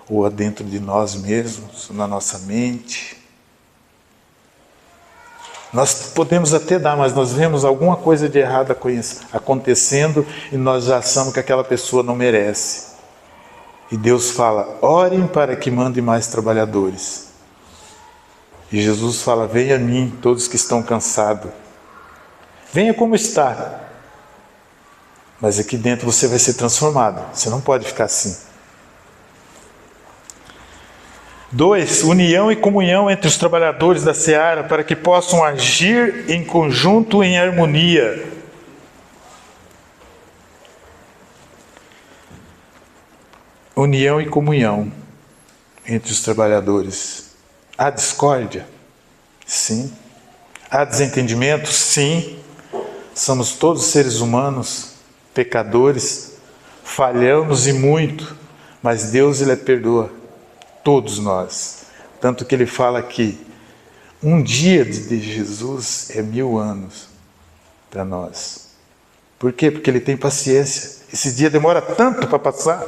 ou dentro de nós mesmos, na nossa mente. Nós podemos até dar, mas nós vemos alguma coisa de errado acontecendo e nós já achamos que aquela pessoa não merece. E Deus fala, orem para que mande mais trabalhadores. E Jesus fala, venha a mim todos que estão cansados. Venha como está. Mas aqui dentro você vai ser transformado. Você não pode ficar assim. 2. União e comunhão entre os trabalhadores da seara para que possam agir em conjunto, em harmonia. União e comunhão entre os trabalhadores. Há discórdia? Sim. Há desentendimento? Sim. Somos todos seres humanos, pecadores, falhamos e muito, mas Deus, Ele perdoa todos nós. Tanto que Ele fala que um dia de Jesus é 1000 anos para nós. Por quê? Porque Ele tem paciência. Esse dia demora tanto para passar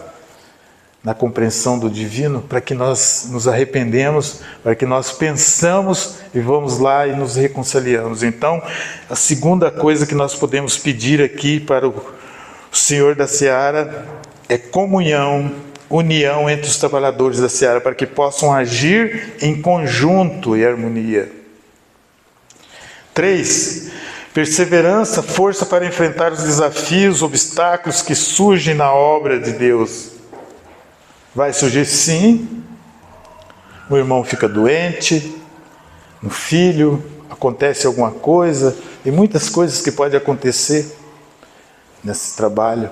na compreensão do divino, para que nós nos arrependemos, para que nós pensamos e vamos lá e nos reconciliamos. Então, a segunda coisa que nós podemos pedir aqui para o Senhor da Seara é comunhão, união entre os trabalhadores da Seara, para que possam agir em conjunto e harmonia. 3. Perseverança, força para enfrentar os desafios, obstáculos que surgem na obra de Deus. Vai surgir sim, o irmão fica doente, um filho, acontece alguma coisa, tem muitas coisas que podem acontecer nesse trabalho.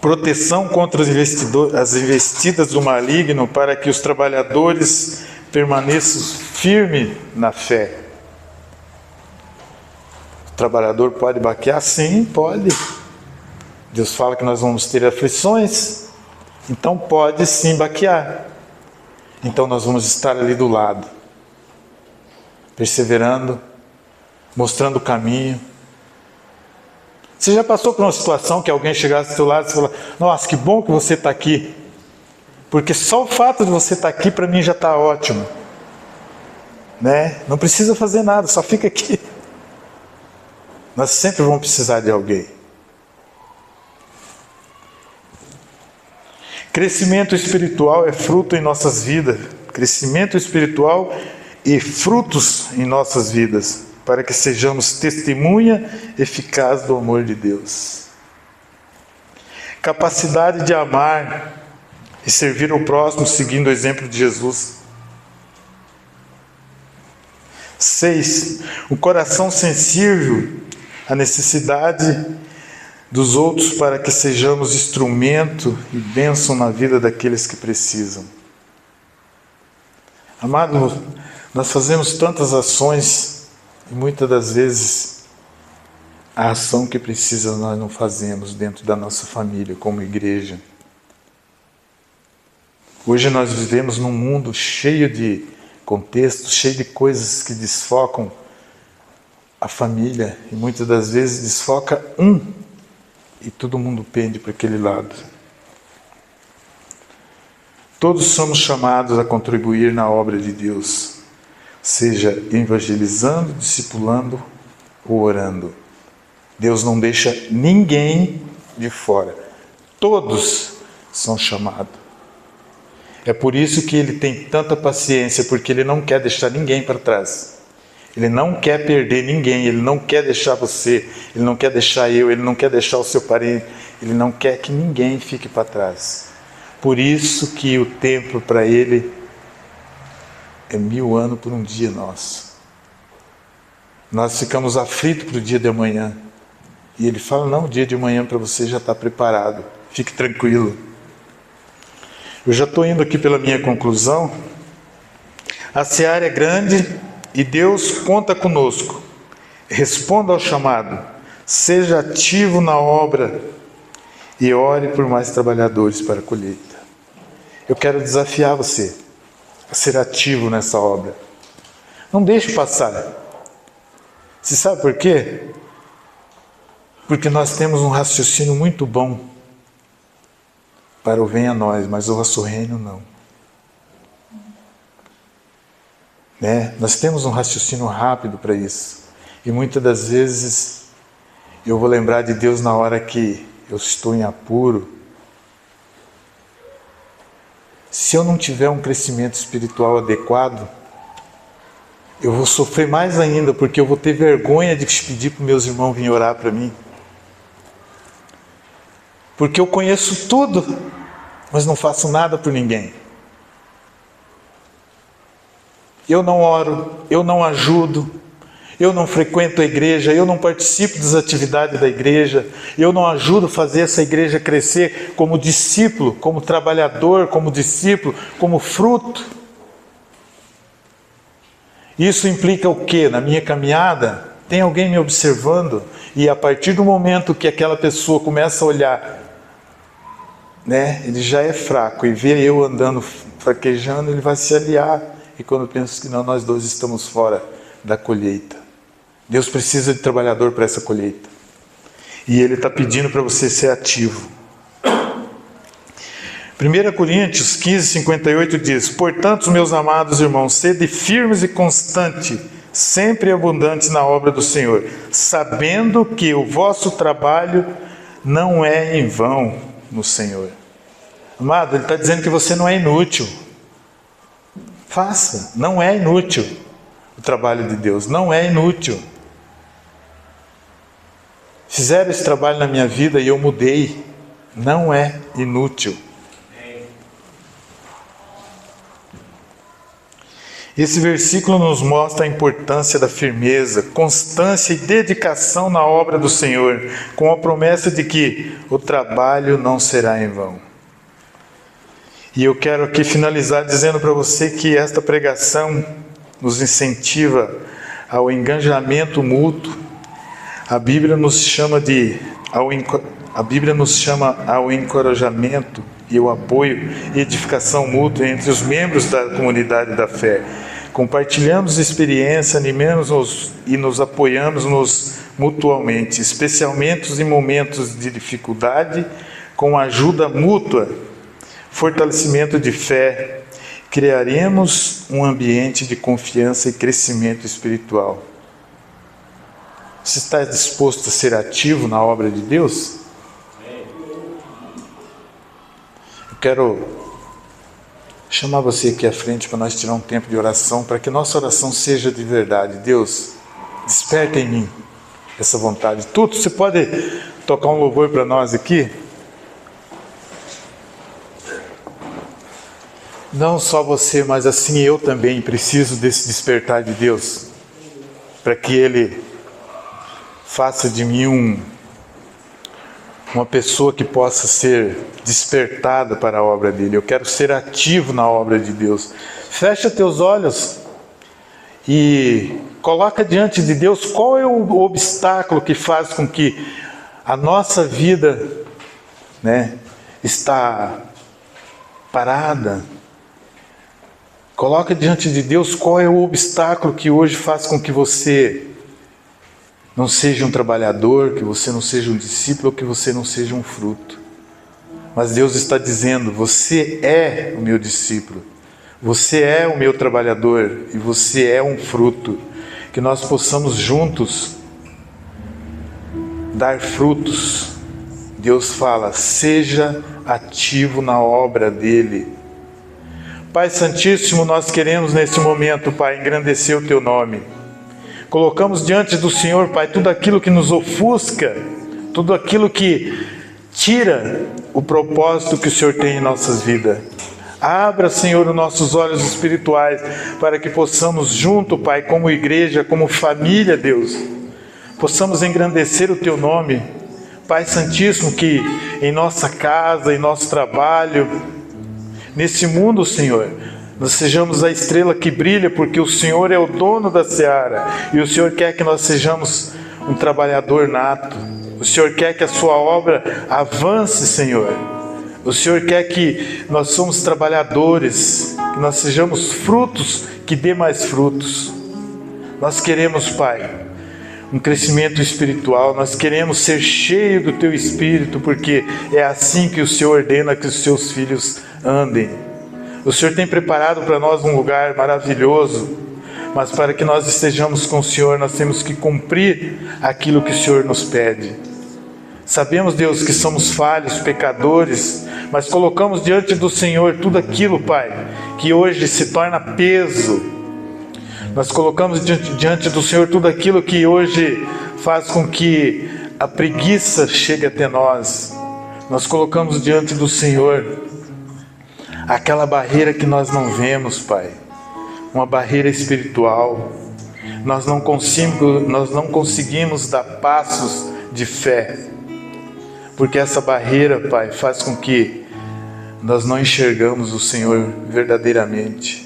Proteção contra as investidas do maligno para que os trabalhadores permaneçam firmes na fé. O trabalhador pode baquear? Sim, pode. Deus fala que nós vamos ter aflições, então pode sim baquear. Então nós vamos estar ali do lado, perseverando, mostrando o caminho. Você já passou por uma situação que alguém chegasse do seu lado e falasse: nossa, que bom que você está aqui, porque só o fato de você estar aqui para mim já está ótimo, né? Não precisa fazer nada, só fica aqui. Nós sempre vamos precisar de alguém. Crescimento espiritual é fruto em nossas vidas. Crescimento espiritual e frutos em nossas vidas, para que sejamos testemunha eficaz do amor de Deus. Capacidade de amar e servir ao próximo seguindo o exemplo de Jesus. 6. O coração sensível à necessidade dos outros para que sejamos instrumento e bênção na vida daqueles que precisam. Amado, nós fazemos tantas ações e muitas das vezes a ação que precisa nós não fazemos dentro da nossa família, como igreja. Hoje nós vivemos num mundo cheio de contextos, cheio de coisas que desfocam a família e muitas das vezes desfoca e todo mundo pende para aquele lado. Todos somos chamados a contribuir na obra de Deus, seja evangelizando, discipulando ou orando. Deus não deixa ninguém de fora. Todos são chamados. É por isso que Ele tem tanta paciência, porque Ele não quer deixar ninguém para trás. Ele não quer perder ninguém, Ele não quer deixar você, Ele não quer deixar eu, Ele não quer deixar o seu parente, Ele não quer que ninguém fique para trás. Por isso que o tempo para Ele é 1000 anos por um dia nosso. Nós ficamos aflitos para o dia de amanhã. E Ele fala: não, o dia de amanhã para você já está preparado, fique tranquilo. Eu já estou indo aqui pela minha conclusão. A seara é grande e Deus conta conosco. Responda ao chamado, seja ativo na obra e ore por mais trabalhadores para a colheita. Eu quero desafiar você a ser ativo nessa obra. Não deixe passar. Você sabe por quê? Porque nós temos um raciocínio muito bom para o venha a nós, mas o vosso reino não. Nós temos um raciocínio rápido para isso. E muitas das vezes eu vou lembrar de Deus na hora que eu estou em apuro. Se eu não tiver um crescimento espiritual adequado, eu vou sofrer mais ainda, porque eu vou ter vergonha de pedir para meus irmãos virem orar para mim. Porque eu conheço tudo, mas não faço nada por ninguém. Eu não oro, eu não ajudo, eu não frequento a igreja, eu não participo das atividades da igreja, eu não ajudo a fazer essa igreja crescer como discípulo, como trabalhador, como discípulo, como fruto. Isso implica o quê? Na minha caminhada, tem alguém me observando, e a partir do momento que aquela pessoa começa a olhar, ele já é fraco, e vê eu andando fraquejando, ele vai se aliar. E quando eu penso que não, nós dois estamos fora da colheita. Deus precisa de trabalhador para essa colheita. E Ele está pedindo para você ser ativo. 1 Coríntios 15, 58 diz: portanto, meus amados irmãos, sede firmes e constantes, sempre abundantes na obra do Senhor, sabendo que o vosso trabalho não é em vão no Senhor. Amado, Ele está dizendo que você não é inútil. Faça, não é inútil o trabalho de Deus, não é inútil. Fizeram esse trabalho na minha vida e eu mudei, não é inútil. Esse versículo nos mostra a importância da firmeza, constância e dedicação na obra do Senhor, com a promessa de que o trabalho não será em vão. E eu quero aqui finalizar dizendo para você que esta pregação nos incentiva ao engajamento mútuo. A Bíblia nos chama ao encorajamento e o apoio e edificação mútua entre os membros da comunidade da fé. Compartilhamos experiência, animamos e nos apoiamos mutuamente, especialmente em momentos de dificuldade, com ajuda mútua, fortalecimento de fé. Criaremos um ambiente de confiança e crescimento espiritual. Você está disposto a ser ativo na obra de Deus? Eu quero chamar você aqui à frente para nós tirar um tempo de oração, para que nossa oração seja de verdade. Deus, desperta em mim essa vontade. Tudo, você pode tocar um louvor para nós aqui? Não só você, mas assim eu também preciso desse despertar de Deus, para que Ele faça de mim uma pessoa que possa ser despertada para a obra dele. Eu quero ser ativo na obra de Deus. Fecha teus olhos e coloca diante de Deus qual é o obstáculo que faz com que a nossa vida, está parada. Coloca diante de Deus qual é o obstáculo que hoje faz com que você não seja um trabalhador, que você não seja um discípulo, que você não seja um fruto. Mas Deus está dizendo: você é o meu discípulo, você é o meu trabalhador e você é um fruto. Que nós possamos juntos dar frutos. Deus fala: seja ativo na obra dele. Pai Santíssimo, nós queremos nesse momento, Pai, engrandecer o Teu nome. Colocamos diante do Senhor, Pai, tudo aquilo que nos ofusca, tudo aquilo que tira o propósito que o Senhor tem em nossas vidas. Abra, Senhor, os nossos olhos espirituais, para que possamos junto, Pai, como igreja, como família, Deus, possamos engrandecer o Teu nome. Pai Santíssimo, que em nossa casa, em nosso trabalho, nesse mundo, Senhor, nós sejamos a estrela que brilha, porque o Senhor é o dono da seara, e o Senhor quer que nós sejamos um trabalhador nato. O Senhor quer que a sua obra avance, Senhor. O Senhor quer que nós somos trabalhadores, que nós sejamos frutos, que dê mais frutos. Nós queremos, Pai, um crescimento espiritual, nós queremos ser cheios do Teu Espírito, porque é assim que o Senhor ordena que os Seus filhos andem. O Senhor tem preparado para nós um lugar maravilhoso, mas para que nós estejamos com o Senhor, nós temos que cumprir aquilo que o Senhor nos pede. Sabemos, Deus, que somos falhos, pecadores, mas colocamos diante do Senhor tudo aquilo, Pai, que hoje se torna peso. Nós colocamos diante do Senhor tudo aquilo que hoje faz com que a preguiça chegue até nós. Nós colocamos diante do Senhor aquela barreira que nós não vemos, Pai, uma barreira espiritual. Nós não conseguimos dar passos de fé, porque essa barreira, Pai, faz com que nós não enxergamos o Senhor verdadeiramente.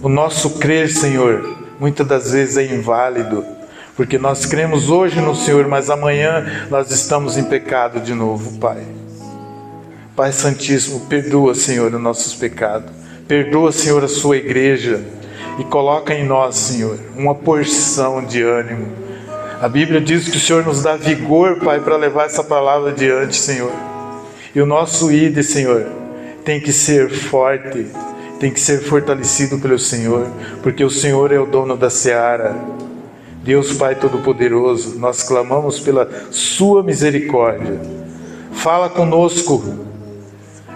O nosso crer, Senhor, muitas das vezes é inválido, porque nós cremos hoje no Senhor, mas amanhã nós estamos em pecado de novo, Pai. Pai Santíssimo, perdoa, Senhor, os nossos pecados. Perdoa, Senhor, a sua igreja. E coloca em nós, Senhor, uma porção de ânimo. A Bíblia diz que o Senhor nos dá vigor, Pai, para levar essa palavra adiante, Senhor. E o nosso ID, Senhor, tem que ser forte, tem que ser fortalecido pelo Senhor, porque o Senhor é o dono da seara. Deus Pai Todo-Poderoso, nós clamamos pela sua misericórdia. Fala conosco,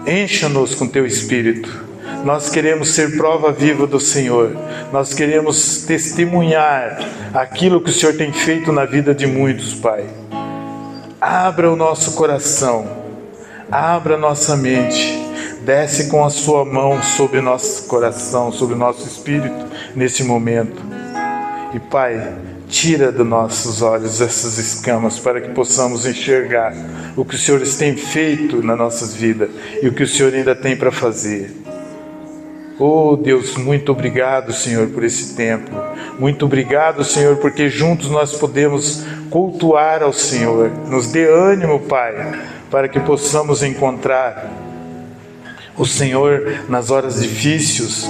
encha-nos com teu Espírito. Nós queremos ser prova viva do Senhor. Nós queremos testemunhar aquilo que o Senhor tem feito na vida de muitos, Pai. Abra o nosso coração, abra a nossa mente, desce com a sua mão sobre nosso coração, sobre o nosso espírito nesse momento. E Pai, tira dos nossos olhos essas escamas para que possamos enxergar o que o Senhor tem feito nas nossas vidas e o que o Senhor ainda tem para fazer. Oh Deus, muito obrigado, Senhor, por esse tempo. Muito obrigado, Senhor, porque juntos nós podemos cultuar ao Senhor. Nos dê ânimo, Pai, para que possamos encontrar o Senhor nas horas difíceis.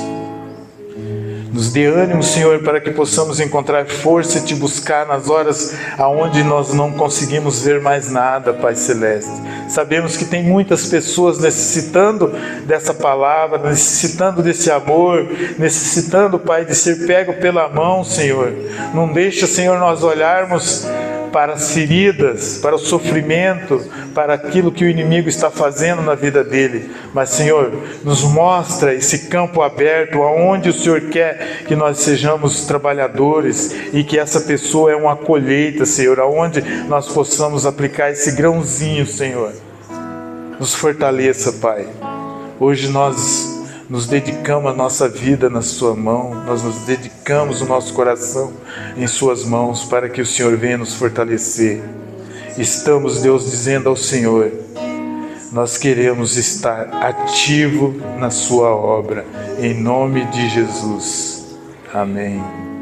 Nos dê ânimo, Senhor, para que possamos encontrar força e te buscar nas horas aonde nós não conseguimos ver mais nada, Pai Celeste. Sabemos que tem muitas pessoas necessitando dessa palavra, necessitando desse amor, necessitando, Pai, de ser pego pela mão, Senhor. Não deixa, Senhor, nós olharmos para as feridas, para o sofrimento, para aquilo que o inimigo está fazendo na vida dele. Mas, Senhor, nos mostra esse campo aberto, aonde o Senhor quer que nós sejamos trabalhadores e que essa pessoa é uma colheita, Senhor, aonde nós possamos aplicar esse grãozinho, Senhor. Nos fortaleça, Pai. Hoje nós nos dedicamos a nossa vida na sua mão, nós nos dedicamos o nosso coração em suas mãos para que o Senhor venha nos fortalecer. Estamos, Deus, dizendo ao Senhor, nós queremos estar ativo na sua obra, em nome de Jesus. Amém.